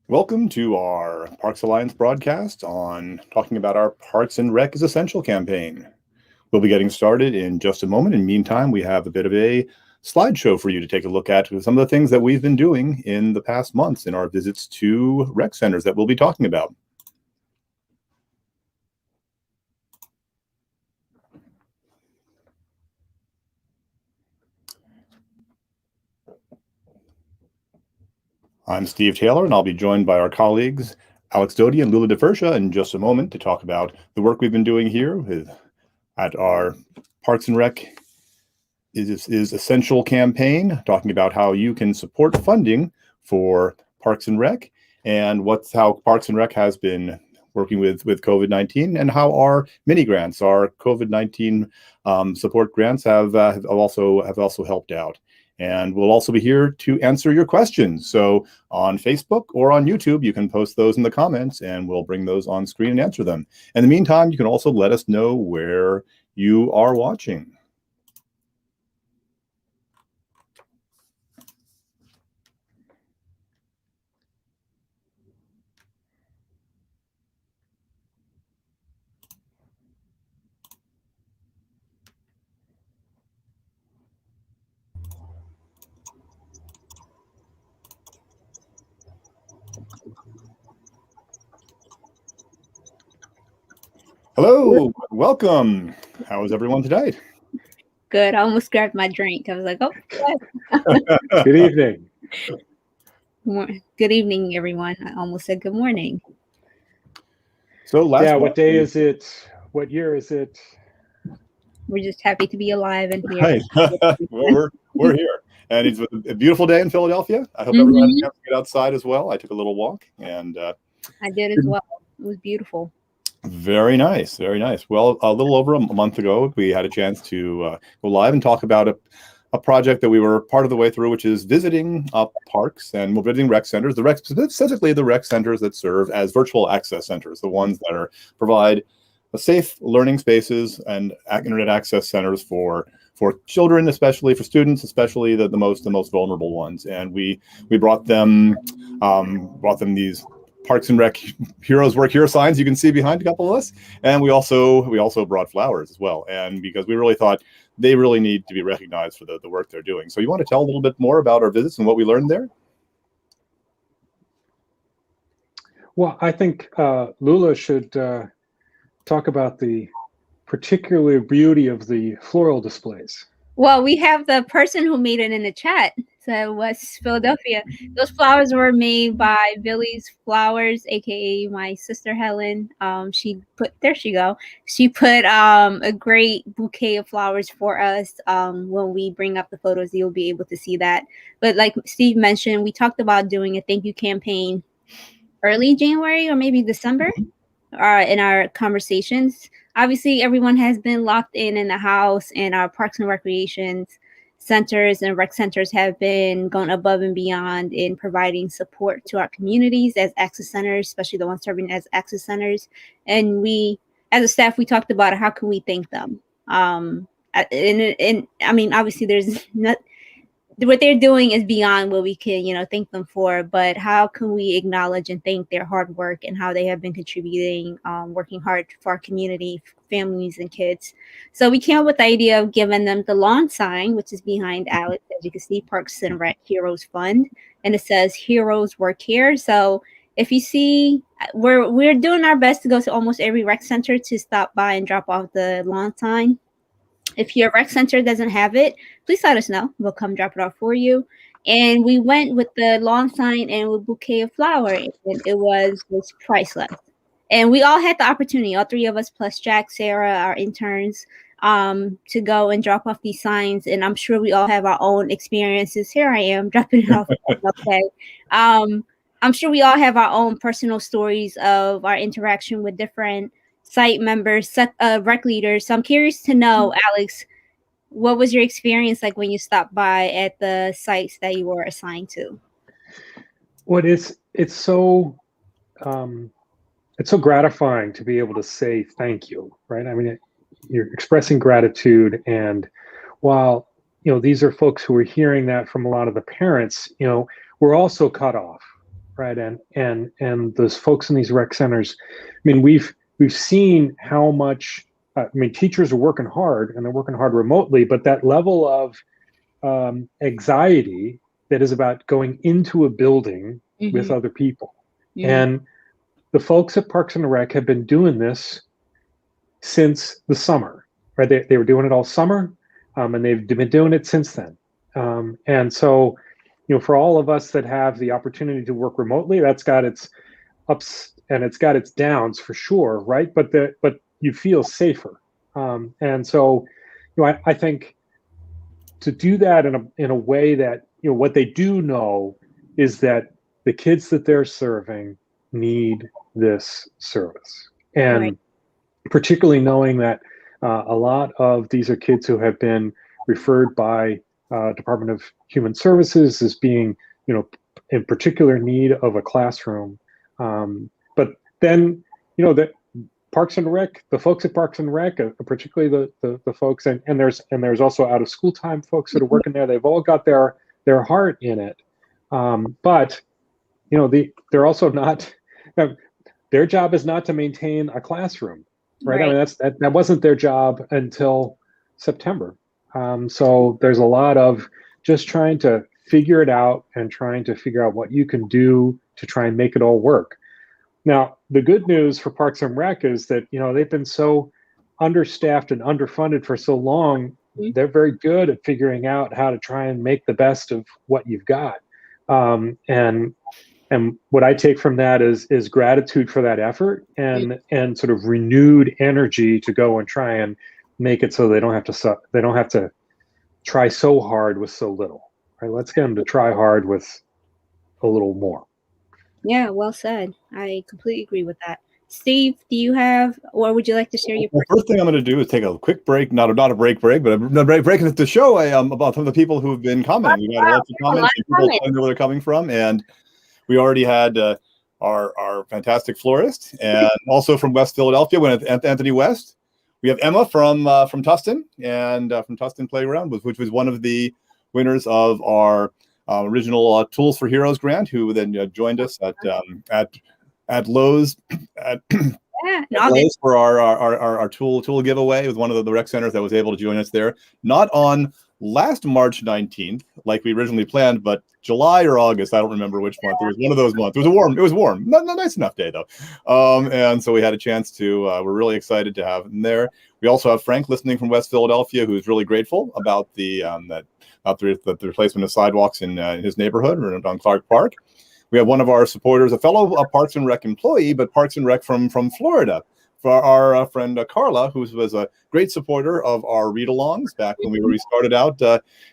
Welcome to our Parks Alliance broadcast on talking about our Parks and Rec is Essential campaign. We'll be getting started in just a moment. In the meantime, we have a bit of a slideshow for you to take a look at with some of the things that we've been doing in the past months in our visits to rec centers that we'll be talking about. I'm Steve Taylor, and I'll be joined by our colleagues Alex Doty and Lula DeFersha in just a moment to talk about the work we've been doing here at our Parks and Rec is Essential campaign, talking about how you can support funding for Parks and Rec and how Parks and Rec has been working with COVID-19 and how our mini grants, our COVID-19 support grants have also helped out. And we'll also be here to answer your questions. So on Facebook or on YouTube, you can post those in the comments and we'll bring those on screen and answer them. In the meantime, you can also let us know where you are watching. Hello, welcome. How is everyone today? Good. I almost grabbed my drink. I was like, oh, Good evening. Good evening, everyone. I almost said good morning. So what day is it? What year is it? We're just happy to be alive and here. Right. Well, we're here. And it's a beautiful day in Philadelphia. I hope everyone has a chance to get outside as well. I took a little walk and I did as well. It was beautiful. Very nice, very nice. Well, a little over a month ago, we had a chance to go live and talk about a project that we were part of the way through, which is visiting parks, and we're visiting rec centers, specifically the rec centers that serve as virtual access centers, the ones that provide safe learning spaces and internet access centers for children, especially for students, especially the most vulnerable ones. And we brought them these Parks and Rec Heroes Work Here signs you can see behind a couple of us, and we also brought flowers as well, and because we really thought they really need to be recognized for the work they're doing. So you want to tell a little bit more about our visits and what we learned there? Well, I think Lula should talk about the particular beauty of the floral displays. Well, we have the person who made it in the chat. So West Philadelphia. Those flowers were made by Billy's Flowers, aka my sister Helen. There she go. She put a great bouquet of flowers for us. When we bring up the photos, you'll be able to see that. But like Steve mentioned, we talked about doing a thank you campaign early January or maybe December in our conversations. Obviously, everyone has been locked in the house, and our parks and recreations centers and rec centers have been going above and beyond in providing support to our communities as access centers, especially the ones serving as access centers. And we, as a staff, we talked about how can we thank them. And I mean, obviously, there's not. What they're doing is beyond what we can, thank them for, but how can we acknowledge and thank their hard work and how they have been contributing, working hard for our community, families, and kids. So we came up with the idea of giving them the lawn sign, which is behind Alex, as you can see, Parks and Rec Heroes Fund, and it says Heroes Work Here. So if you see, we're doing our best to go to almost every rec center to stop by and drop off the lawn sign. If your rec center doesn't have it, please let us know. We'll come drop it off for you. And we went with the lawn sign and a bouquet of flowers. And it was priceless. And we all had the opportunity, all three of us plus Jack, Sarah, our interns, to go and drop off these signs. And I'm sure we all have our own experiences. Here I am dropping it off. Okay. I'm sure we all have our own personal stories of our interaction with different site members, rec leaders. So I'm curious to know, Alex, what was your experience like when you stopped by at the sites that you were assigned to? Well, it's so gratifying to be able to say thank you, right? I mean, you're expressing gratitude, and while these are folks who are hearing that from a lot of the parents. We're also cut off, right? And those folks in these rec centers, we've seen how much. Teachers are working hard, and they're working hard remotely, but that level of anxiety that is about going into a building with other people. And the folks at Parks and Rec have been doing this since the summer, right? They were doing it all summer, and they've been doing it since then. And so, for all of us that have the opportunity to work remotely, that's got its ups and it's got its downs for sure, right? But you feel safer. And so, I think to do that in a way that, what they do know is that the kids that they're serving need this service. And Right. particularly knowing that a lot of these are kids who have been referred by Department of Human Services as being, in particular need of a classroom. But then, the Parks and Rec, the folks at Parks and Rec, particularly the folks, and there's also out of school time folks that are working there. They've all got their heart in it, but they're also not. Their job is not to maintain a classroom, right? Right. That wasn't their job until September. So there's a lot of just trying to figure it out and trying to figure out what you can do to try and make it all work. Now, the good news for Parks and Rec is that, they've been so understaffed and underfunded for so long. They're very good at figuring out how to try and make the best of what you've got. And what I take from that is gratitude for that effort and sort of renewed energy to go and try and make it so they don't have to try so hard with so little. Right? Let's get them to try hard with a little more. Yeah, well said. I completely agree with that. Steve, do you have, or would you like to share your? The first thing I'm going to do is take a quick break, not a break, but a break at the show about some of the people who've been commenting. We've had lots of comments, and people telling me where they're coming from, and we already had our fantastic florist, and also from West Philadelphia, Anthony West. We have Emma from Tustin, and from Tustin Playground, which was one of the winners of our original Tools for Heroes grant, who then joined us at Lowe's Lowe's for our tool giveaway. It was one of the rec centers that was able to join us there. Not on last March 19th, like we originally planned, but July or August, I don't remember which month. It was one of those months. It was warm. Not a nice enough day though. And so we had a chance to, we're really excited to have him there. We also have Frank listening from West Philadelphia, who's really grateful about the replacement of sidewalks in his neighborhood or on Clark Park. We have one of our supporters, a fellow Parks and Rec employee, but Parks and Rec from Florida, for our friend Carla, who was a great supporter of our read-alongs back when we started out,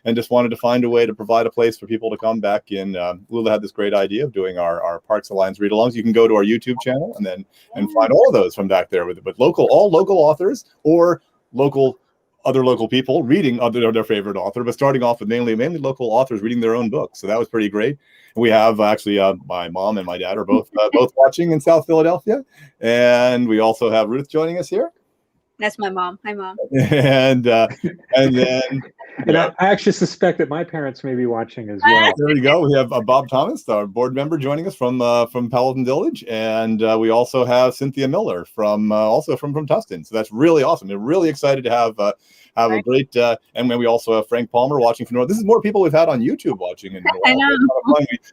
and just wanted to find a way to provide a place for people to come back in. Lula had this great idea of doing our Parks Alliance read-alongs. You can go to our YouTube channel and find all of those from back there with all local authors or other local people reading their favorite author, but starting off with mainly local authors reading their own books. So that was pretty great. And we have actually my mom and my dad are both watching in South Philadelphia, and we also have Ruth joining us here. That's my mom. Hi, Mom. And then. And I actually suspect that my parents may be watching as well. There we go. We have Bob Thomas, our board member, joining us from Paladin Village, and we also have Cynthia Miller from Tustin. So that's really awesome. We're really excited to have a great. And then we also have Frank Palmer watching from North. This is more people we've had on YouTube watching. I know.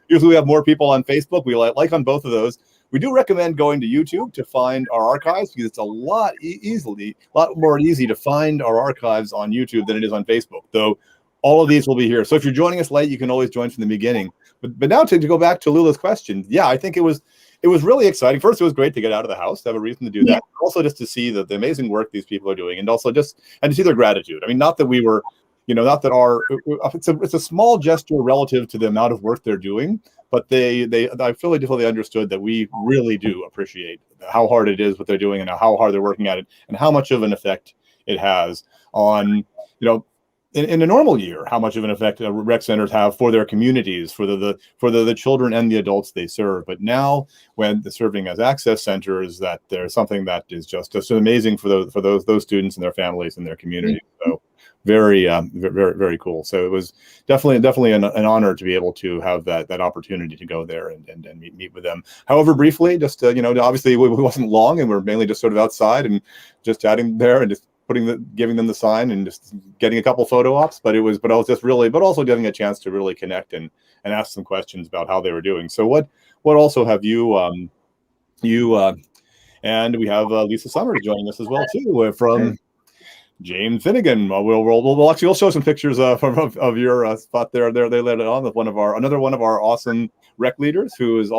Usually we have more people on Facebook. We like on both of those. We do recommend going to YouTube to find our archives because it's a lot more easy to find our archives on YouTube than it is on Facebook. Though all of these will be here. So if you're joining us late, you can always join from the beginning. But now to go back to Lula's question, yeah, I think it was really exciting. First, it was great to get out of the house, to have a reason to do that. Also, just to see the amazing work these people are doing, and also to see their gratitude. I mean, not that we were. Not that it's a small gesture relative to the amount of work they're doing, but I feel they understood that we really do appreciate how hard it is what they're doing and how hard they're working at it and how much of an effect it has on, in a normal year, how much of an effect rec centers have for their communities, for the children and the adults they serve. But now, when they're serving as access centers, that there's something that is just amazing for those students and their families and their communities. So very, very cool. So it was definitely an honor to be able to have that opportunity to go there and meet with them. However, briefly, just obviously it wasn't long, and we're mainly just sort of outside and just chatting there and just giving them the sign and just getting a couple photo ops. But I was just really, but also getting a chance to really connect and ask some questions about how they were doing. So what also have you and we have Lisa Summers joining us as well too from James Finnegan. We'll show some pictures of your spot there. They let it on with another one of our awesome rec leaders, who was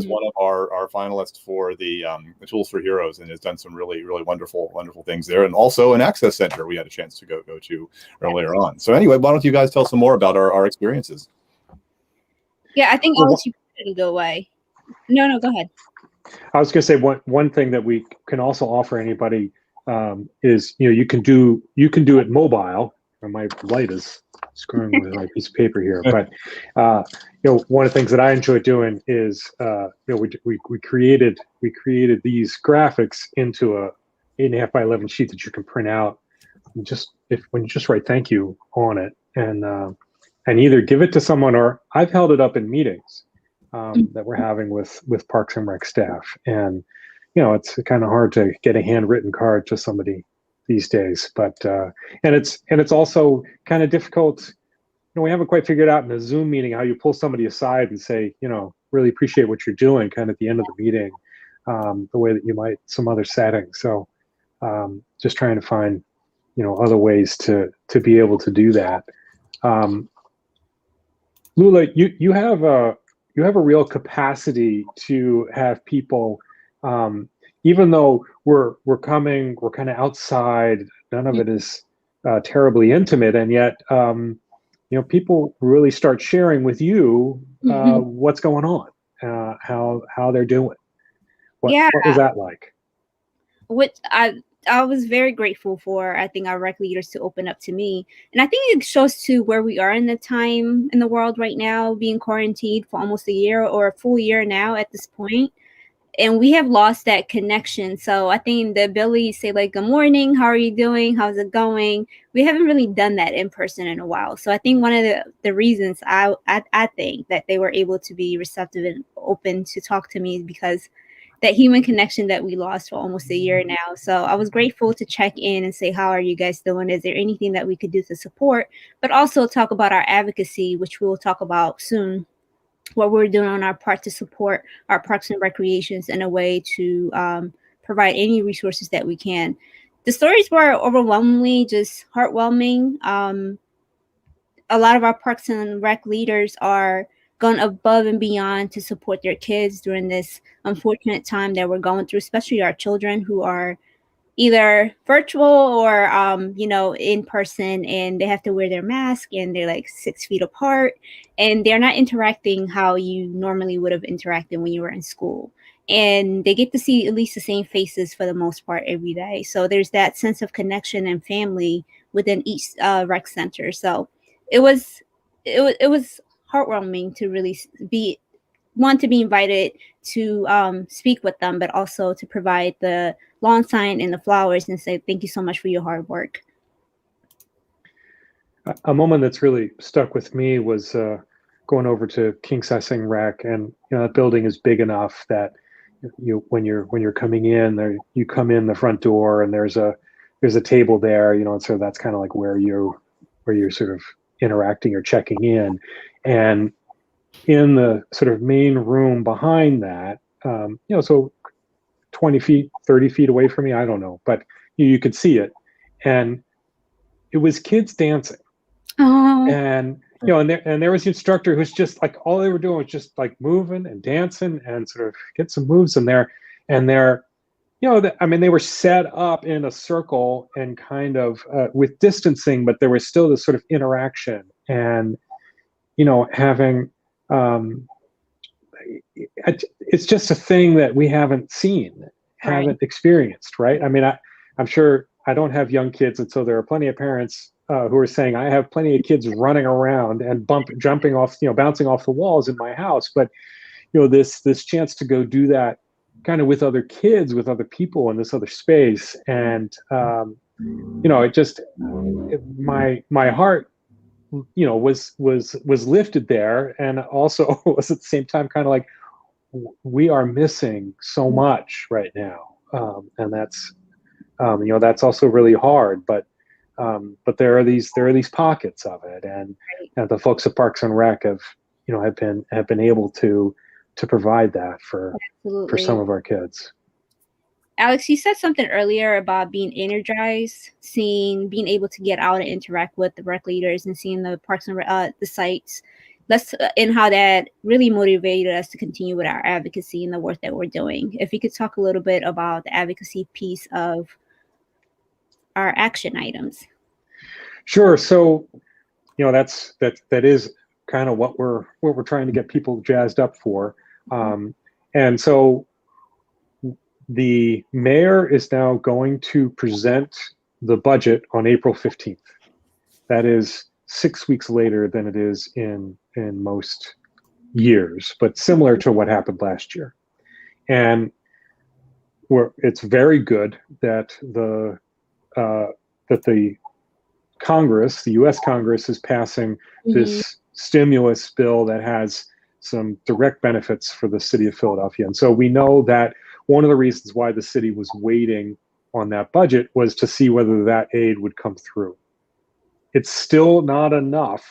one of our finalists for the Tools for Heroes, and has done some really wonderful things there. And also an access center we had a chance to go to earlier on. So anyway, why don't you guys tell some more about our experiences? Yeah, I think Alex, you didn't go away. No, go ahead. I was going to say one thing that we can also offer anybody is you can do it mobile. My light is screwing with my piece of paper here, but one of the things that I enjoy doing is we created these graphics into a 8.5 by 11 sheet that you can print out. When you just write thank you on it and either give it to someone, or I've held it up in meetings that we're having with Parks and Rec staff, and it's kind of hard to get a handwritten card to somebody these days, but and it's also kind of difficult. We haven't quite figured out in a Zoom meeting how you pull somebody aside and say, really appreciate what you're doing, kind of at the end of the meeting, the way that you might some other settings. So just trying to find other ways to be able to do that. Lula, you have a real capacity to have people, even though we're kind of outside, none of it is terribly intimate, and yet people really start sharing with you what's going on, how they're doing. What was that like? Which I was very grateful for, I think, our rec leaders to open up to me. And I think it shows to where we are in the time in the world right now, being quarantined for almost a year or a full year now at this point. And we have lost that connection. So I think the ability to say, like, good morning, how are you doing? How's it going? We haven't really done that in person in a while. So I think one of the reasons I think that they were able to be receptive and open to talk to me is because that human connection that we lost for almost a year now. So I was grateful to check in and say, how are you guys doing? Is there anything that we could do to support? But also talk about our advocacy, which we'll talk about soon, what we're doing on our part to support our parks and recreations in a way to provide any resources that we can. The stories were overwhelmingly just heartwarming. A lot of our parks and rec leaders are gone above and beyond to support their kids during this unfortunate time that we're going through, especially our children who are either virtual or in person, and they have to wear their mask and they're like 6 feet apart and they're not interacting how you normally would have interacted when you were in school, and they get to see at least the same faces for the most part every day. So there's that sense of connection and family within each rec center. So it was heartwarming to really be invited to speak with them, but also to provide the lawn sign and the flowers and say thank you so much for your hard work. A moment that's really stuck with me was going over to King Sessing Rec, and that building is big enough that when you're coming in there, you come in the front door and there's a table there, and so that's kind of like where you're sort of interacting or checking in. And in the sort of main room behind that, so 20 feet, 30 feet away from me, I don't know, but you could see it. And it was kids dancing. Oh. And, and there was the instructor who's just like, all they were doing was just like moving and dancing and sort of get some moves in there. And they're, they were set up in a circle and kind of with distancing, but there was still this sort of interaction and, having, it's just a thing that we haven't seen, haven't experienced, right? I mean, I'm sure I don't have young kids, and so there are plenty of parents who are saying I have plenty of kids running around and jumping off, bouncing off the walls in my house. But this chance to go do that kind of with other kids, with other people in this other space, and my heart, was lifted there, and also was at the same time kind of like, we are missing so much right now, and that's also really hard. But there are these pockets of it, and the folks at Parks and Rec have been able to provide that for some of our kids. Alex, you said something earlier about being energized, being able to get out and interact with the rec leaders and seeing the parks and the sites. And how that really motivated us to continue with our advocacy and the work that we're doing. If you could talk a little bit about the advocacy piece of our action items. Sure. So, that is kind of what we're trying to get people jazzed up for. And so the mayor is now going to present the budget on April 15th. That is 6 weeks later than it is in most years, but similar to what happened last year. And it's very good that the Congress, the U.S. Congress, is passing this stimulus bill that has some direct benefits for the city of Philadelphia. And so we know that one of the reasons why the city was waiting on that budget was to see whether that aid would come through. It's still not enough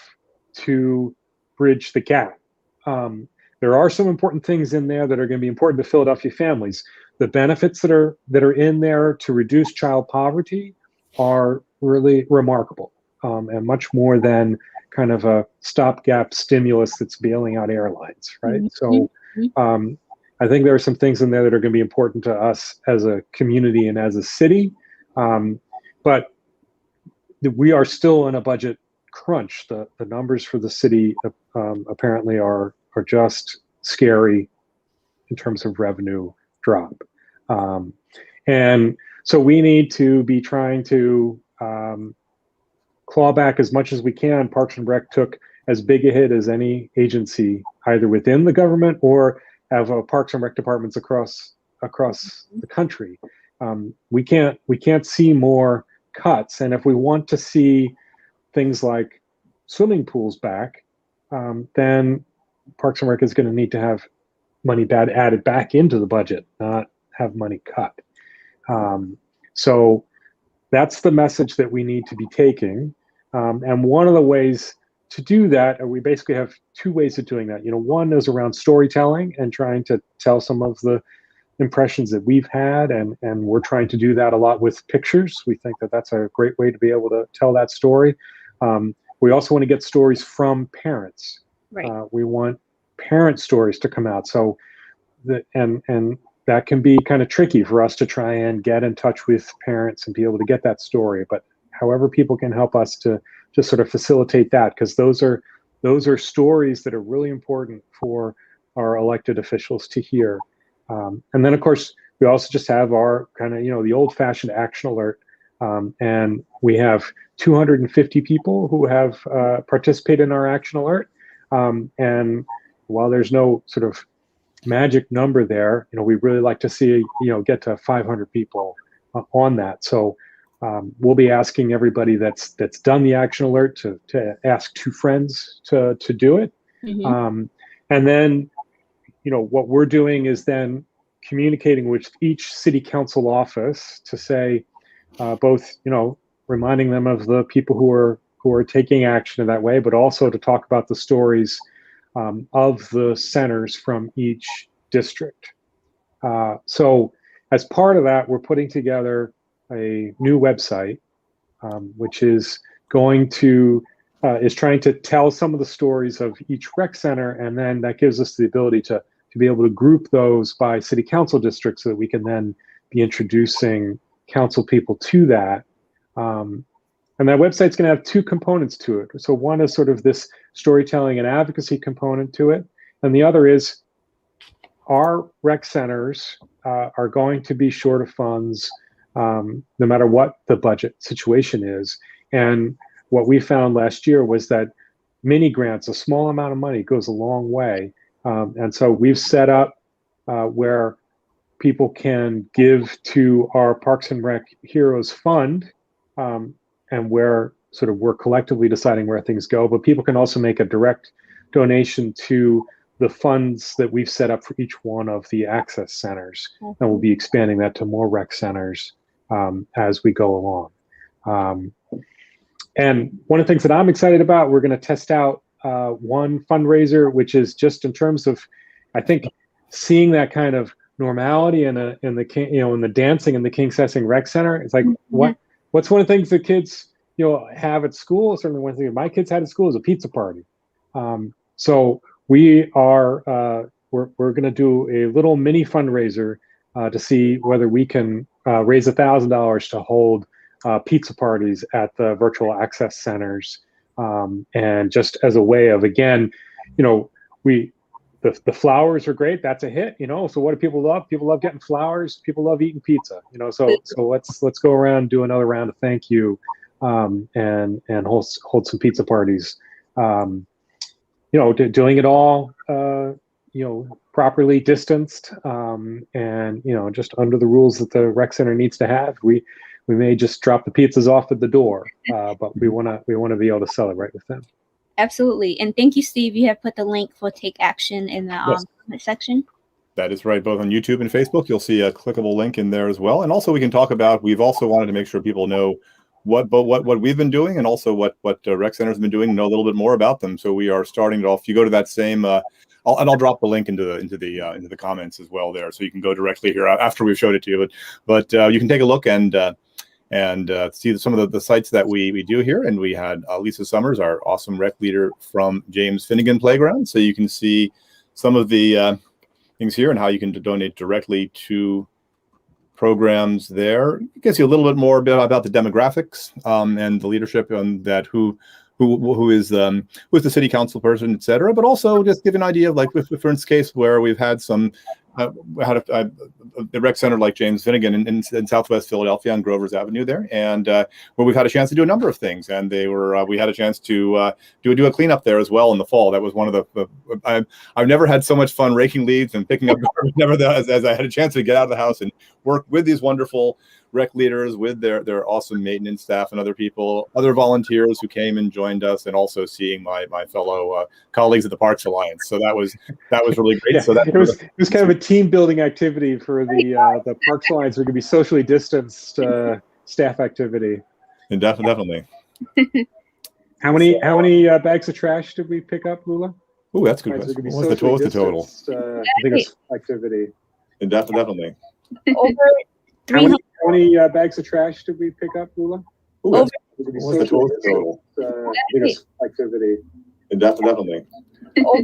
to bridge the gap. There are some important things in there that are going to be important to Philadelphia families. The benefits that are in there to reduce child poverty are really remarkable, and much more than kind of a stopgap stimulus that's bailing out airlines, right? So I think there are some things in there that are going to be important to us as a community and as a city, but we are still in a budget crunch. The numbers for the city apparently are just scary in terms of revenue drop. And so we need to be trying to claw back as much as we can. Parks and Rec took as big a hit as any agency, either within the government or have Parks and Rec departments across the country. We can't see more cuts, and if we want to see things like swimming pools back, then Parks and Rec is going to need to have money added back into the budget, not have money cut. So that's the message that we need to be taking. And one of the ways to do that, we basically have two ways of doing that. One is around storytelling and trying to tell some of the impressions that we've had, and we're trying to do that a lot with pictures. We think that that's a great way to be able to tell that story. We also want to get stories from parents. Right. We want parent stories to come out. So and that can be kind of tricky for us to try and get in touch with parents and be able to get that story. But however people can help us to just sort of facilitate that, because those are stories that are really important for our elected officials to hear. And then, of course, we also just have our kind of, the old-fashioned action alert. And we have 250 people who have participated in our action alert. And while there's no sort of magic number there, we really like to see, get to 500 people on that. So we'll be asking everybody that's done the action alert to ask 2 friends to do it. And then, what we're doing is then communicating with each city council office to say, both, reminding them of the people who are taking action in that way, but also to talk about the stories of the centers from each district. So as part of that, we're putting together a new website, which is going to is trying to tell some of the stories of each rec center, and then that gives us the ability to be able to group those by city council districts so that we can then be introducing council people to that. And that website's going to have 2 components to it. So one is sort of this storytelling and advocacy component to it, and the other is our rec centers are going to be short of funds no matter what the budget situation is. And what we found last year was that mini grants, a small amount of money, goes a long way. And so we've set up where people can give to our Parks and Rec Heroes Fund and where sort of we're collectively deciding where things go. But people can also make a direct donation to the funds that we've set up for each one of the access centers, and we'll be expanding that to more rec centers as we go along. And one of the things that I'm excited about, we're going to test out one fundraiser, which is just in terms of, I think, seeing that kind of normality in the dancing in the King Sessing Rec Center. It's like, what's one of the things that kids have at school? Certainly one thing that my kids had at school is a pizza party. So we are we're going to do a little mini fundraiser to see whether we can raise $1,000 to hold pizza parties at the virtual access centers, and just as a way of, again, the flowers are great. That's a hit, So what do people love? People love getting flowers. People love eating pizza, So let's go around and do another round of thank you, and hold some pizza parties. Doing it all, properly distanced, and just under the rules that the rec center needs to have. We may just drop the pizzas off at the door, but we want to be able to celebrate with them. Absolutely. And thank you, Steve. You have put the link for Take Action in the comment section. That is right. Both on YouTube and Facebook, you'll see a clickable link in there as well. And also we can talk about, we've also wanted to make sure people know what we've been doing, and also what rec centers have been doing, know a little bit more about them. So we are starting off. If you go to that same, I'll drop the link into the comments as well there, so you can go directly here after we've showed it to you. But you can take a look and see some of the sites that we do here. And we had Lisa Summers, our awesome rec leader from James Finnegan Playground. So you can see some of the things here and how you can donate directly to programs there. You can see a little bit more about the demographics and the leadership and that who is the city council person, et cetera, but also just give an idea of, like, for instance, case where we've had some had a rec center like James Finnegan in Southwest Philadelphia on Grover's Avenue there, and where we've had a chance to do a number of things, and they were we had a chance to do a cleanup there as well in the fall. That was one of the I've never had so much fun raking leaves and picking up garbage as I had a chance to get out of the house and work with these wonderful rec leaders, with their awesome maintenance staff and other volunteers who came and joined us, and also seeing my fellow colleagues at the Parks Alliance. So that was really great. Yeah, so that it was kind of a team building activity for the Parks Alliance. We're going to be socially distanced staff activity. And definitely. How many bags of trash did we pick up, Lula? Oh, that's good. What's the total? I think it's activity. And definitely. Over How many bags of trash did we pick up, Lula? Ooh, what's the total? I think it's activity. And definitely. over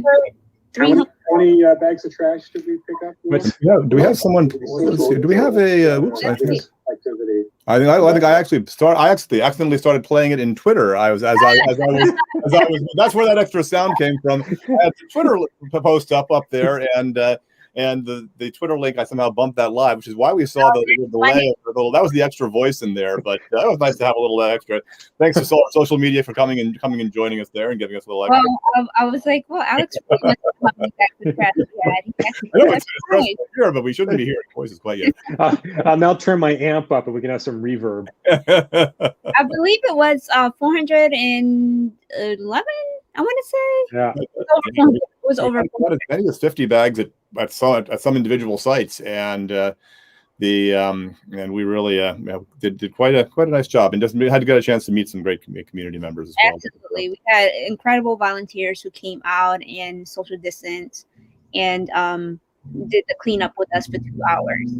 How many bags of trash did we pick up, Lula? Do we have someone? Let's see. Do we have a? Oops, I think. Activity. I think I actually accidentally started playing it in Twitter. I was. That's where that extra sound came from. I had the Twitter post up there, and the Twitter link, I somehow bumped that live, which is why we saw the delay. That was the extra voice in there, but that was nice to have a little extra. Thanks to social media for coming and joining us there and giving us a little extra. Well, I was like, well, Alex must have come back with trash. I know it's here, but we shouldn't be hearing voices quite yet. I'll now turn my amp up and we can have some reverb. I believe it was 411. I want to say. Yeah. It was over. As many as 50 bags at some individual sites, and and we really did quite a nice job, and we had to get a chance to meet some great community members as well. Absolutely, we had incredible volunteers who came out and social distance and did the cleanup with us for 2 hours.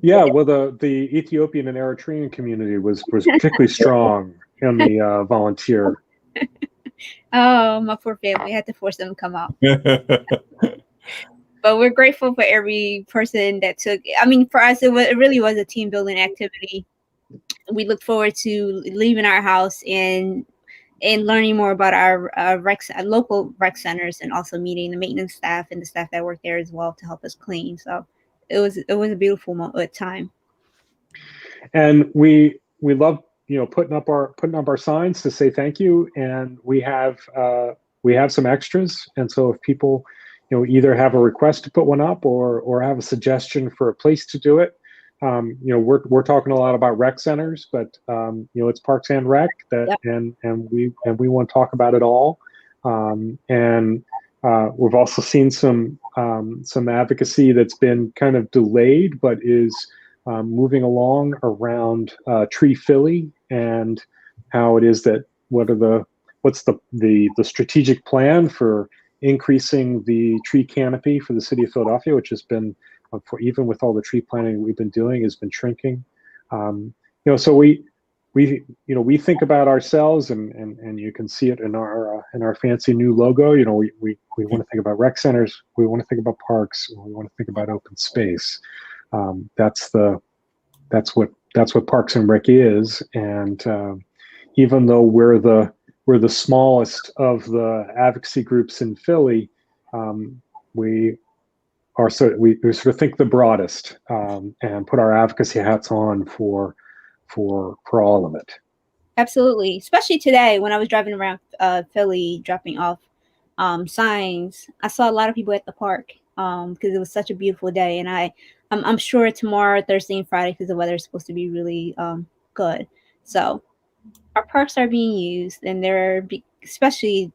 Yeah, well, the Ethiopian and Eritrean community was particularly strong in the volunteer. Oh, my poor family. I had to force them to come out. But we're grateful for every person that took. I mean, for us, it really was a team building activity. We look forward to leaving our house and learning more about our local rec centers, and also meeting the maintenance staff and the staff that work there as well to help us clean. So it was a beautiful time. And we love putting up our signs to say thank you, and we have some extras. And so if people either have a request to put one up or have a suggestion for a place to do it, we're talking a lot about rec centers, but it's Parks and Rec that, Yep. and we want to talk about it all. And we've also seen some advocacy that's been kind of delayed, but is moving along around Tree Philly and how it is that what's the strategic plan for increasing the tree canopy for the city of Philadelphia, which has been, for even with all the tree planting we've been doing, has been shrinking. So we think about ourselves, and you can see it in our fancy new logo. We want to think about rec centers, we want to think about parks, we want to think about open space. That's what Parks and Rec is, and even though we're the smallest of the advocacy groups in Philly, we sort of think the broadest, and put our advocacy hats on for all of it. Absolutely. Especially today when I was driving around Philly dropping off signs, I saw a lot of people at the park because it was such a beautiful day. And I'm sure tomorrow, Thursday and Friday, because the weather is supposed to be really good. So our parks are being used, and especially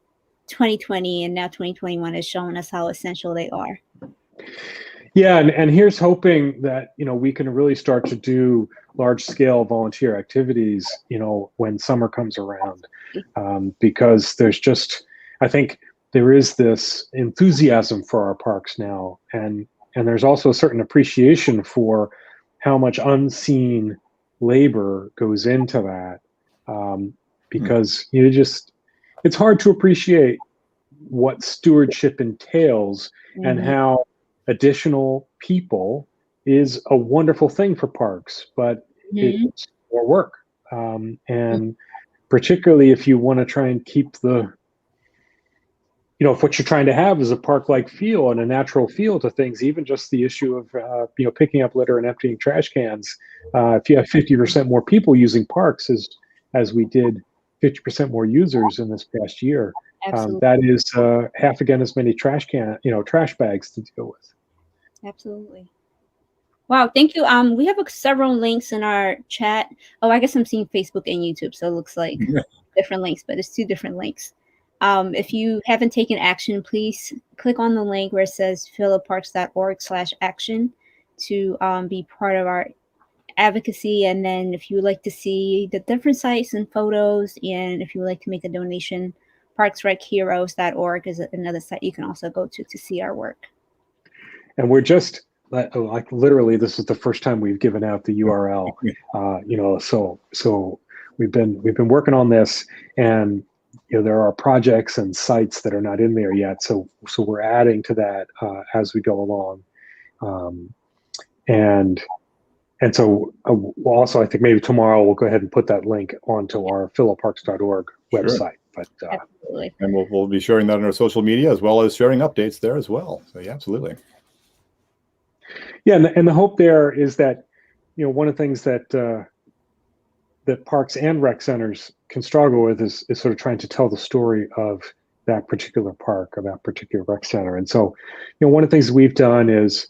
2020 and now 2021 is showing us how essential they are. Yeah, and here's hoping that we can really start to do large-scale volunteer activities when summer comes around, because I think there is this enthusiasm for our parks now, and there's also a certain appreciation for how much unseen labor goes into that, because it's hard to appreciate what stewardship entails, Mm-hmm. and how additional people is a wonderful thing for parks, but Mm-hmm. it's more work. And particularly if you want to try and keep if what you're trying to have is a park-like feel and a natural feel to things, even just the issue of, picking up litter and emptying trash cans. If you have 50% more people using parks, as we did 50% more users in this past year, that is half again as many trash bags to deal with. Absolutely. Wow, thank you. We have several links in our chat. Oh, I guess I'm seeing Facebook and YouTube, so it looks like different links, but it's 2 different links. If you haven't taken action, please click on the link where it says philaparks.org/action to be part of our advocacy. And then if you would like to see the different sites and photos, and if you would like to make a donation, parksrecheroes.org is another site you can also go to see our work. And we're just like literally, this is the first time we've given out the URL. So we've been working on this, and there are projects and sites that are not in there yet. So we're adding to that as we go along, and so also I think maybe tomorrow we'll go ahead and put that link onto our philaparks.org website. Sure. But Absolutely. And we'll be sharing that on our social media, as well as sharing updates there as well. So yeah, absolutely. Yeah, and the hope there is that one of the things that parks and rec centers can struggle with is sort of trying to tell the story of that particular park or that particular rec center. And so, one of the things we've done is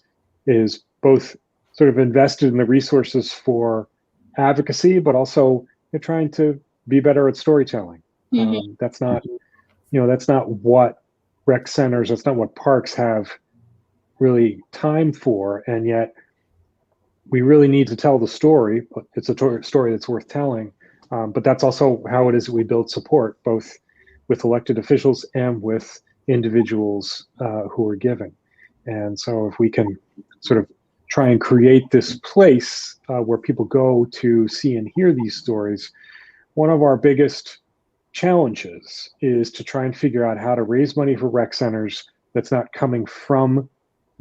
both sort of invested in the resources for advocacy, but also trying to be better at storytelling. Mm-hmm. That's not what rec centers, that's not what parks have really time for, and yet we really need to tell the story. But it's a story that's worth telling. But that's also how it is that we build support, both with elected officials and with individuals who are giving. And so if we can sort of try and create this place where people go to see and hear these stories, one of our biggest challenges is to try and figure out how to raise money for rec centers that's not coming from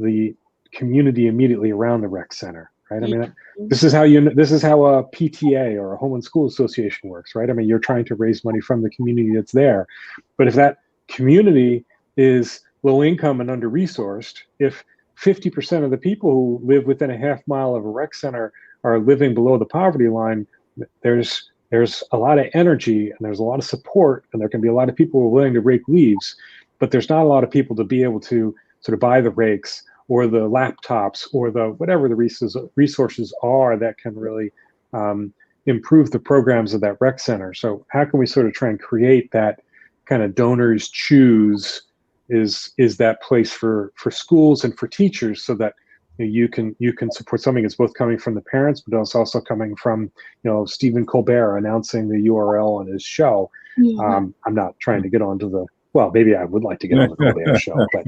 the community immediately around the rec center, right? I mean, this is how a PTA or a home and school association works, right? I mean, you're trying to raise money from the community that's there, but if that community is low income and under resourced, if 50% of the people who live within a half mile of a rec center are living below the poverty line, there's a lot of energy and there's a lot of support, and there can be a lot of people who are willing to rake leaves, but there's not a lot of people to be able to sort of buy the rakes the laptops or the whatever the resources are that can really improve the programs of that rec center. So how can we sort of try and create that kind of donors choose is that place for schools and for teachers, so that you can support something that's both coming from the parents, but it's also coming from Stephen Colbert announcing the URL on his show. I'm not trying to get onto the, well, maybe I would like to get on the Colbert show, but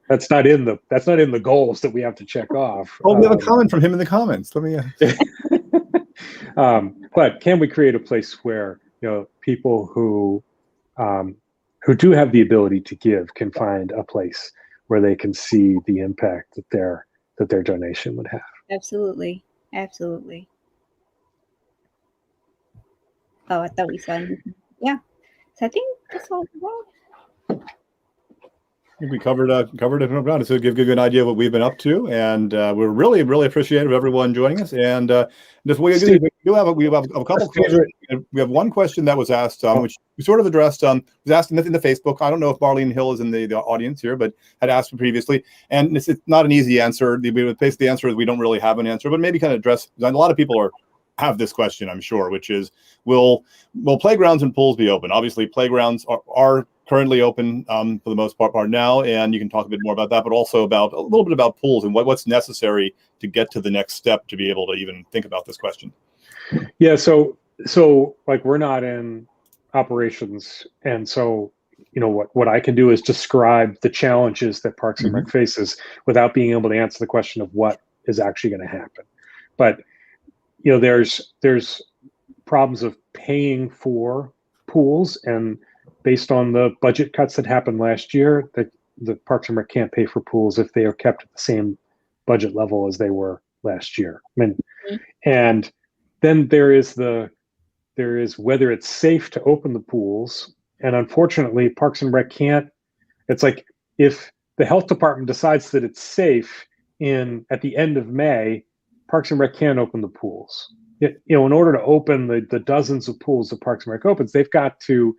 that's not in the goals that we have to check off. Oh, we have a comment from him in the comments. Let me. But can we create a place where people who do have the ability to give can find a place where they can see the impact that their donation would have? Absolutely. Oh, I thought we saw anything. Yeah. So I think that's all. I think we covered it around to give you an idea of what we've been up to, and we're really appreciative of everyone joining us. And just we have a couple questions. We have one question that was asked, which we sort of addressed. Was asked in the Facebook. I don't know if Marlene Hill is in the audience here, but had asked previously, and it's not an easy answer. Basically, the answer is we don't really have an answer, but maybe kind of address. A lot of people have this question, I'm sure, which is, will playgrounds and pools be open? Obviously, playgrounds are currently open for the most part now, and you can talk a bit more about that, but also about a little bit about pools and what's necessary to get to the next step to be able to even think about this question. Yeah, so like, we're not in operations, and so what I can do is describe the challenges that Parks and Rec faces without being able to answer the question of what is actually going to happen. But there's problems of paying for pools, and based on the budget cuts that happened last year, the Parks and Rec can't pay for pools if they are kept at the same budget level as they were last year. And then there is whether it's safe to open the pools. And unfortunately, Parks and Rec can't. It's like, if the health department decides that it's safe at the end of May, Parks and Rec can't open the pools. In order to open the dozens of pools that Parks and Rec opens, they've got to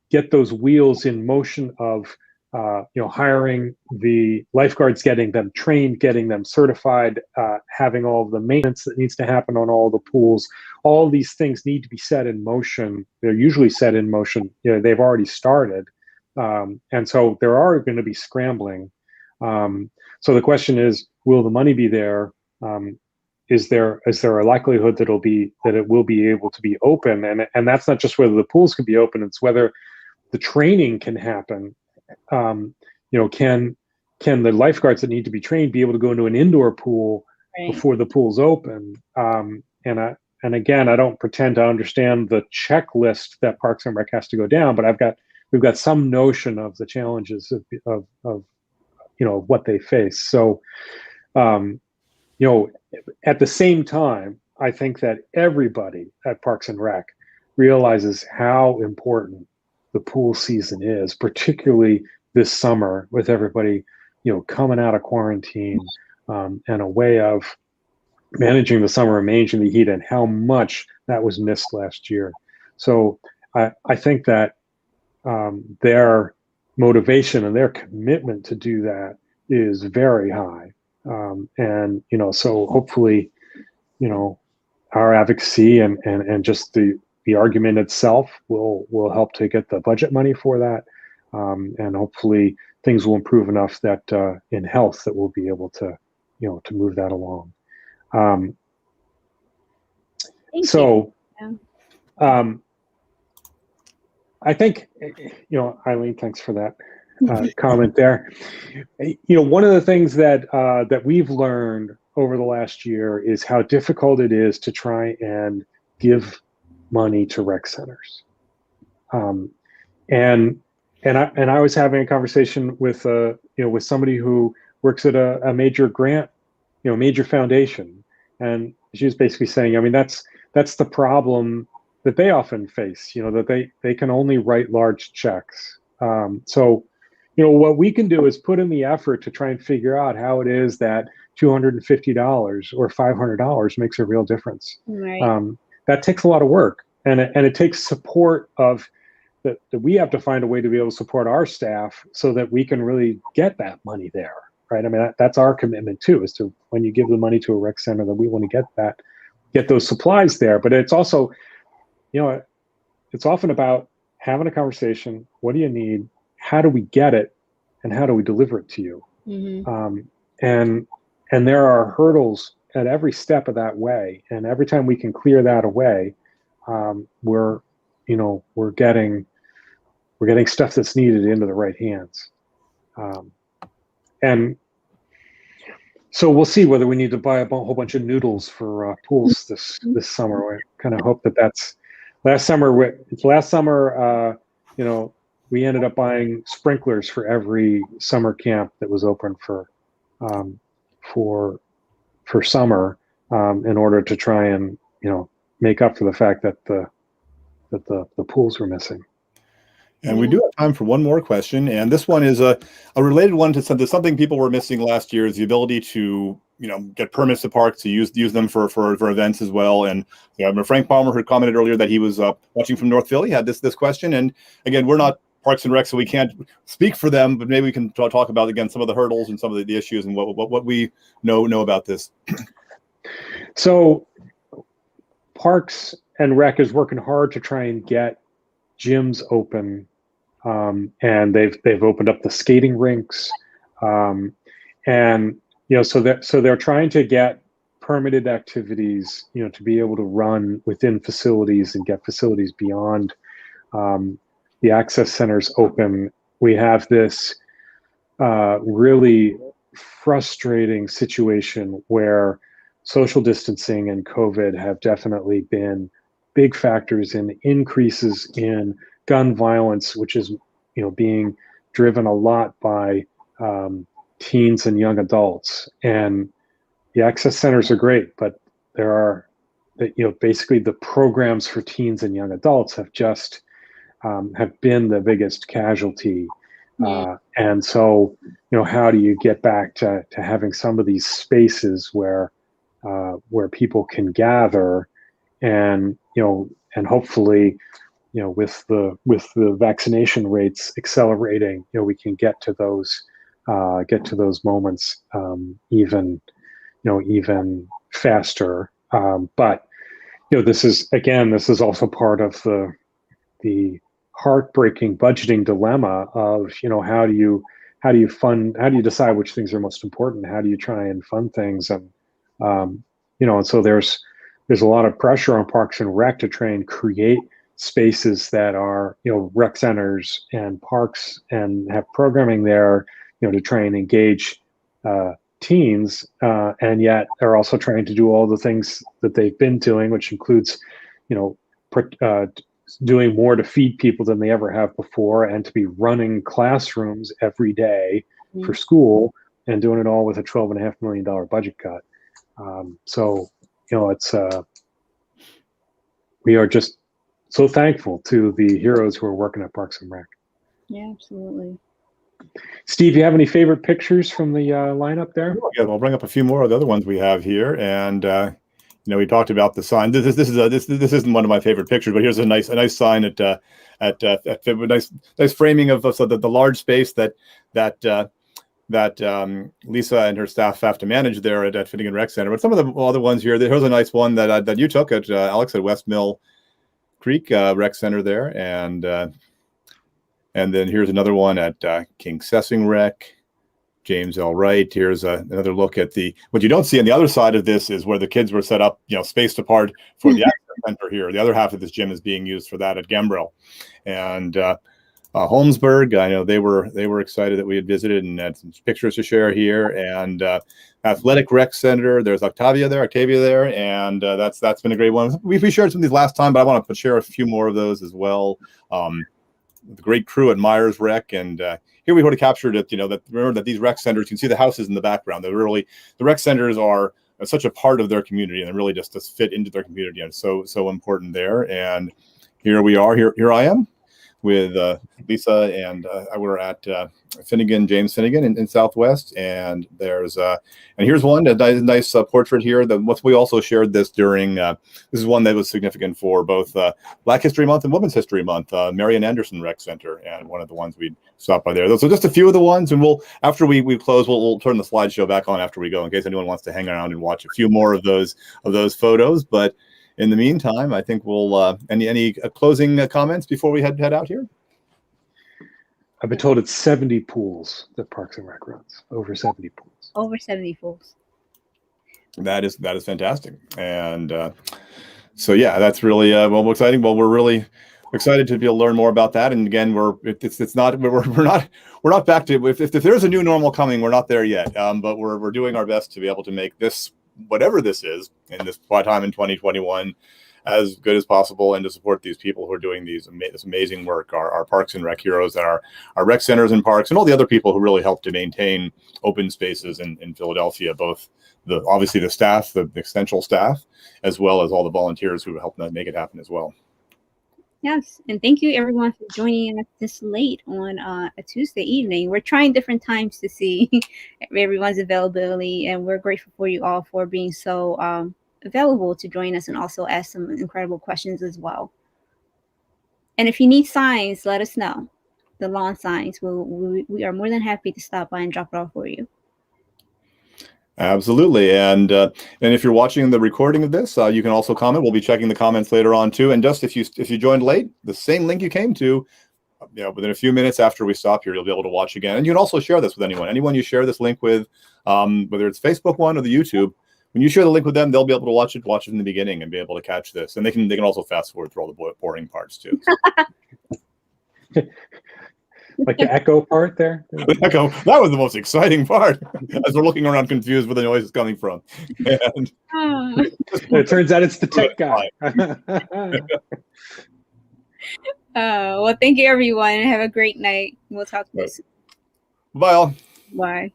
get those wheels in motion of hiring the lifeguards, getting them trained, getting them certified, having all of the maintenance that needs to happen on all the pools. All these things need to be set in motion. They're usually set in motion. They've already started, and so there are going to be scrambling. So the question is, will the money be there? Is there a likelihood that it will be able to be open? And that's not just whether the pools can be open; it's whether the training can happen. Can the lifeguards that need to be trained be able to go into an indoor pool before the pool's open? And again, I don't pretend to understand the checklist that Parks and Rec has to go down, but we've got some notion of the challenges of what they face. So, at the same time, I think that everybody at Parks and Rec realizes how important the pool season is, particularly this summer, with everybody, coming out of quarantine, and a way of managing the summer and managing the heat, and how much that was missed last year. So I think that their motivation and their commitment to do that is very high. And so hopefully, our advocacy and just the argument itself will help to get the budget money for that, and hopefully things will improve enough that in health that we'll be able to move that along. I think Eileen, thanks for that comment there. One of the things that we've learned over the last year is how difficult it is to try and give money to rec centers. And I was having a conversation with somebody who works at a major grant, major foundation, and she was basically saying, that's the problem that they often face, that they can only write large checks. So what we can do is put in the effort to try and figure out how it is that $250 or $500 makes a real difference. Right. That takes a lot of work, and it takes support of that we have to find a way to be able to support our staff so that we can really get that money there. right? I mean, that's our commitment too, is to, when you give the money to a rec center, that we want to get those supplies there. But it's also, it's often about having a conversation. What do you need? How do we get it? And how do we deliver it to you? Mm-hmm. And there are hurdles at every step of that way. And every time we can clear that away, we're getting stuff that's needed into the right hands. And so we'll see whether we need to buy a whole bunch of noodles for pools this summer. I kind of hope that's last summer. We ended up buying sprinklers for every summer camp that was open for summer, in order to try and make up for the fact that the pools were missing. And we do have time for one more question, and this one is a related one to something people were missing last year, is the ability to get permits to parks, to use them for events as well. And Frank Palmer, who commented earlier that he was watching from North Philly, had this question. And again, we're not Parks and Rec, so we can't speak for them, but maybe we can talk about, again, some of the hurdles and some of the issues and what we know about this. So Parks and Rec is working hard to try and get gyms open, and they've opened up the skating rinks, and so they're trying to get permitted activities, to be able to run within facilities and get facilities beyond the access centers open. We have this really frustrating situation where social distancing and COVID have definitely been big factors in increases in gun violence, which is being driven a lot by teens and young adults. And the access centers are great, but there are basically the programs for teens and young adults have just have been the biggest casualty. And so how do you get back to having some of these spaces where people can gather, and and hopefully with the vaccination rates accelerating, we can get to those moments even faster. But this is also part of the heartbreaking budgeting dilemma of how do you decide which things are most important, how do you try and fund things, and and so there's a lot of pressure on Parks and Rec to try and create spaces that are rec centers and parks and have programming there to try and engage teens, and yet are also trying to do all the things that they've been doing, which includes doing more to feed people than they ever have before, and to be running classrooms every day for school, and doing it all with a $12.5 million budget cut. So it's we are just so thankful to the heroes who are working at Parks and Rec. Yeah, absolutely. Steve, you have any favorite pictures from the lineup there? Yeah, I'll bring up a few more of the other ones we have here, and we talked about the sign. This isn't one of my favorite pictures, but here's a nice sign at nice framing of the large space that Lisa and her staff have to manage there at Finnegan Rec Center. But some of the other ones here, here's a nice one that you took at Alex at West Mill Creek Rec Center there, and then here's another one at King Sessing Rec. James L. Wright. Here's another look at what you don't see on the other side of this is where the kids were set up, spaced apart for the access center here. The other half of this gym is being used for that at Gembrell. And Holmesburg, I know they were excited that we had visited and had some pictures to share here. And Athletic Rec Center, there's Octavia there, and that's been a great one. We shared some of these last time, but I want to share a few more of those as well. The great crew at Myers Rec, and here we would have captured it. Remember that these rec centers, you can see the houses in the background. The rec centers are such a part of their community, and really just fit into their community, and so important there. And here we are. Here I am with Lisa, and we're at James Finnegan in Southwest, and there's and here's one, a nice portrait here. We also shared this during this is one that was significant for both Black History Month and Women's History Month, Marian Anderson Rec Center, and one of the ones we stopped by there. So just a few of the ones, and after we close, we'll turn the slideshow back on after we go, in case anyone wants to hang around and watch a few more of those photos. But in the meantime, I think we'll any closing comments before we head out here? I've been told it's 70 pools that Parks and Rec runs. Over 70 pools. Over 70 pools. That is fantastic, and so yeah, that's really exciting. Well, we're really excited to be able to learn more about that. And again, we're not back to if there's a new normal coming, we're not there yet. But we're doing our best to be able to make this, whatever this is, in this time in 2021, as good as possible, and to support these people who are doing this amazing work, our Parks and Rec heroes, and our rec centers and parks, and all the other people who really help to maintain open spaces in Philadelphia, both obviously the staff, the essential staff, as well as all the volunteers who help make it happen as well. Yes, and thank you everyone for joining us this late on a Tuesday evening. We're trying different times to see everyone's availability, and we're grateful for you all for being so available to join us and also ask some incredible questions as well. And if you need signs, let us know. The lawn signs, we are more than happy to stop by and drop it off for you. Absolutely, and if you're watching the recording of this, you can also comment. We'll be checking the comments later on too. And just if you joined late, the same link you came to, within a few minutes after we stop here, you'll be able to watch again. And you can also share this with anyone you share this link with, whether it's Facebook one or the YouTube. When you share the link with them, they'll be able to watch it in the beginning and be able to catch this. And they can also fast forward through all the boring parts too. Like the echo part there? The echo, that was the most exciting part, as we're looking around confused where the noise is coming from. And it turns out it's the tech guy. Well, thank you everyone, and have a great night. We'll talk to you soon. Bye all. Bye.